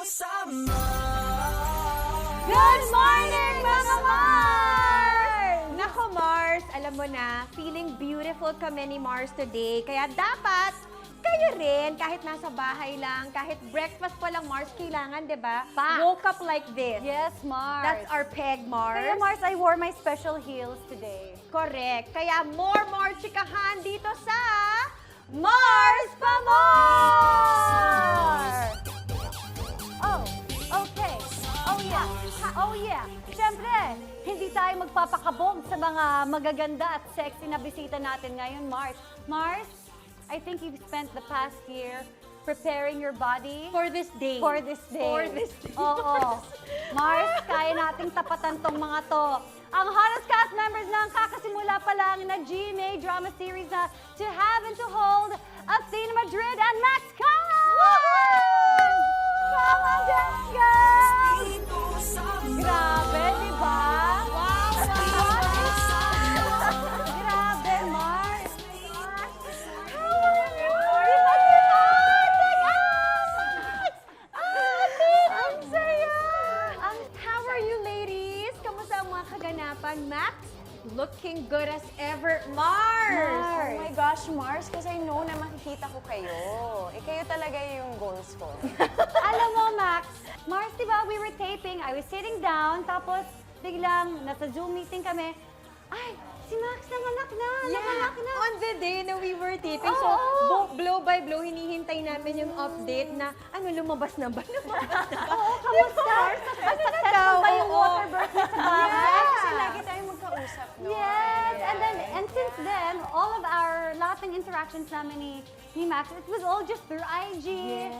Good morning, mga Mars! Nako, Mars, alam mo na, feeling beautiful kami ni Mars today. Kaya dapat, kayo rin, kahit nasa bahay lang, kahit breakfast pa lang, Mars, kailangan, di ba? Woke up like this. Yes, Mars. That's our peg, Mars. Kaya, Mars, I wore my special heels today. Correct. Kaya more chikahan dito sa Mars pa More! Oh, okay. Oh, yeah. Oh, yeah. Siyempre, hindi tayo magpapakabog sa mga magaganda at sexy na bisita natin ngayon, Mars. Mars, I think you've spent the past year preparing your body For this day. for this day. For this day. Oo. Mars, kaya nating tapatan tong mga to. Ang hottest cast members ng kakasimula pa lang na GMA drama series na To Have and To Hold, Athena Madrid and Max Khan! Come on, dance, guys! Grabe, di ba? Wow! Grabe, Mars! How are you? Di ba sila? Ang saya! How are you, ladies? Kamusta ang mga kaganapan? Max, looking good as ever. Mars! Oh my gosh, Mars, kasi I know na makikita ko kayo. Kayo talaga yung goals ko. Alam mo, Max, Mars, di ba, we were taping, I was sitting down, tapos biglang nasa Zoom meeting kami, ay, si Max nanganak na, nanganak na. On the day na we were taping, Oo. so blow by blow, hinihintay namin yung update na, lumabas na ba? Lumabas na ba? Oo, kamusta? Ano na daw? Successful ba yung Oo. water birth niya sa bahay? Kasi lagi tayong magkausap, no? Yes, and since then, all of our lahat ng interactions namin ni Max, it was all just through IG. Yes.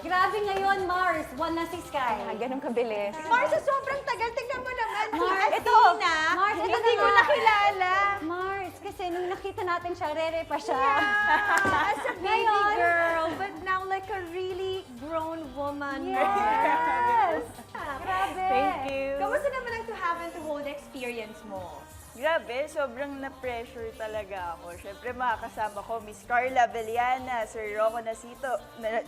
Grabe ngayon, Mars, one na si Sky. Ganun kabilis. Mars, sa sobrang tagal, tingnan mo naman. Mars, si ito. Athena, Mars, ito hindi na ko nga. nakilala. Mars, kasi nung nakita natin siya, rere pa siya. As a baby Ngayon. girl, but now like a really grown woman. Yes! Grabe! Thank you. Kamusta naman ang to have and to hold experience mo? Grabe, sobrang na-pressure talaga ako. Siyempre, makakasama ko Miss Carla Veliana, Sir Rocco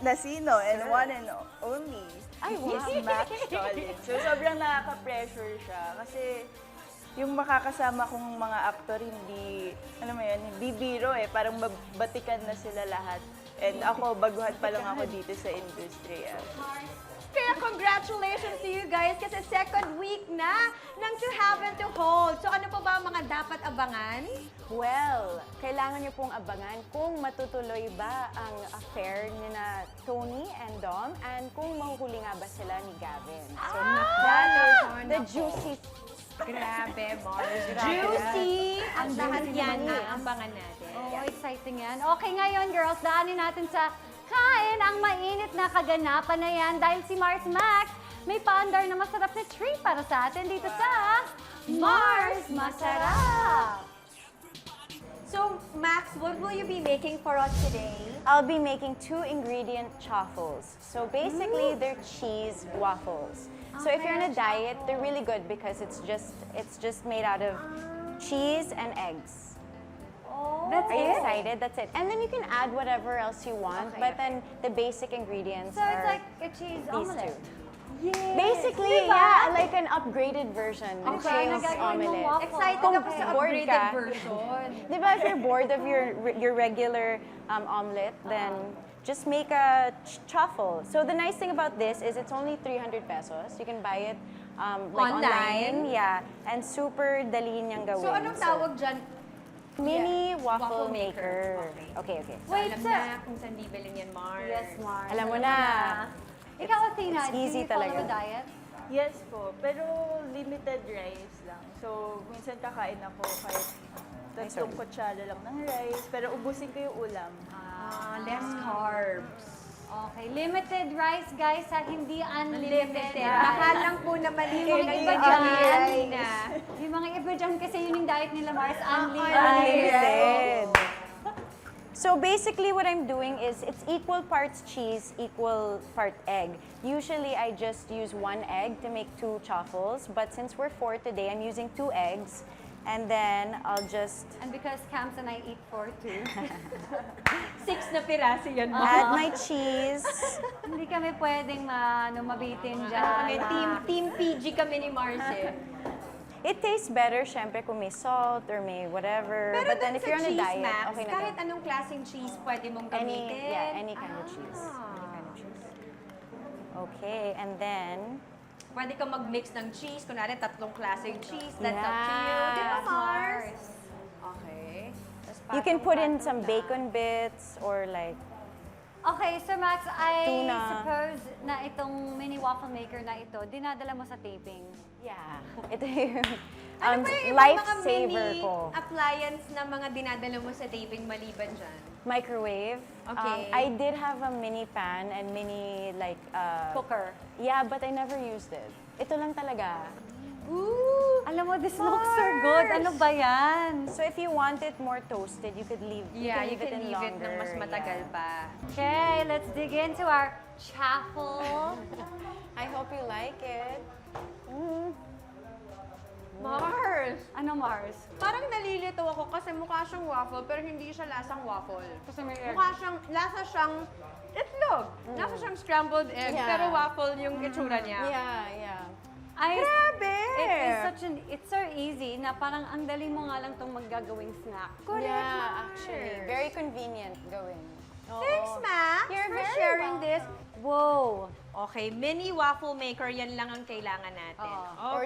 Nasino, and one and only, Miss Max Collins. So, sobrang nakaka-pressure siya. Kasi, yung makakasama kong mga aktor, hindi, alam mo yun, hindi biro eh. Parang batikan na sila lahat. And ako, baguhan pa lang ako dito sa industriya. Kaya congratulations to you guys kasi second week na ng To Have and To Hold. So ano pa ba ang mga dapat abangan? Well, kailangan niyo pong abangan kung matutuloy ba ang affair ni na Tony and Dom and kung mahuhuli nga ba sila ni Gavin. So, that is the juicy. Grabe, Mars. Grabe. Juicy! Ang Juicy lahat yan naman na yan. abangan natin. Oh, exciting yan. Okay, ngayon, girls, daanin natin sa kain ang mainit na kaganapan na yan dahil si Mars Max may paandar na masarap na treat para sa atin dito sa Mars Masarap! So, Max, what will you be making for us today? I'll be making 2-ingredient chaffles. So basically, they're cheese waffles. So if you're on a diet, they're really good because it's just made out of cheese and eggs. That's Are you it? excited? That's it. And then you can add whatever else you want, Okay, but then the basic ingredients So are it's like a cheese these omelette. two. Yes. Basically, Diba? yeah, like an upgraded version ng Okay, cheese nagagawin mong omelette. waffle. Excited Kung ako sa bored upgraded ka. version. Diba, if you're bored of your regular omelet, then just make a chaffle. So the nice thing about this is it's only 300 pesos. You can buy it like Online? Yeah, and super dali niyang gawin. So, anong tawag dyan? Mini waffle Waffle maker. maker. Okay, okay. So, Wait, alam sir. na kung saan bibilin yan, Mars. Yes, Mars. Alam mo na. Ikaw, Athena, It's easy do you follow talaga. the diet? Yes po, pero limited rice lang. So, minsan kakain ako kahit tatlong kutsara lang ng rice, pero ubusin ko yung ulam. Less carbs. Okay, limited rice, guys, ha? Hindi unlimited. Baka lang po naman Yung mga iba dyan, yung mga iba dyan kasi yun yung diet nila, Mars, unlimited. Unlimited. So basically what I'm doing is it's equal parts cheese, equal part egg. Usually I just use 1 egg to make 2 chaffles, but since we're 4 today, I'm using 2 eggs. And then I'll just And because Cams and I eat 4 too, 6 na piraso yan, Mars. add my cheese. hindi kami pwedeng mabitin dyan. Kami, team PG kami ni Mars eh. It tastes better, syempre, kung may salt or may whatever. Pero But then dun if sa you're on a cheese, diet, Max, okay na kahit din. anong klaseng cheese pwede mong gamitin. Any kind of cheese. Any kind of cheese. Okay, and then Pwede kang mag-mix ng cheese. Kunwari, 3 klaseng cheese. That's up to you. Yeah. Di ba, Yes, Mars? Okay. you can put in some bacon bits or like Okay, so Max, I Tuna. suppose na itong mini waffle maker na ito, dinadala mo sa taping. yeah. Ito yung Ano pa yung ibang mga lifesaver mini ko. appliance na mga dinadala mo sa taping maliban dyan? Microwave. Okay. I did have a mini pan and mini like Cooker. yeah, but I never used it. Ito lang talaga. Ooh! Alam mo, this looks so good. Ano ba yan? So if you want it more toasted, you could leave. Yeah, you leave it can in leave it longer. ng mas matagal yeah. pa. Okay, let's dig into our chaffle. I hope you like it. Mars! Ano, Mars? Parang nalilito ako kasi mukha siyang waffle pero hindi siya lasang waffle. Kasi may egg. Lasa siyang itlog. Lasa siyang scrambled egg Yeah. pero waffle yung itsura niya. Yeah. Ay, Grabe! it's so easy na parang ang dali mo nga lang itong maggagawing snack. Correct, Yeah, Mars. actually. Very convenient gawin. Thanks, Max, You're for very sharing welcome. this. Whoa! Okay, mini waffle maker, yan lang ang kailangan natin. Oo. Or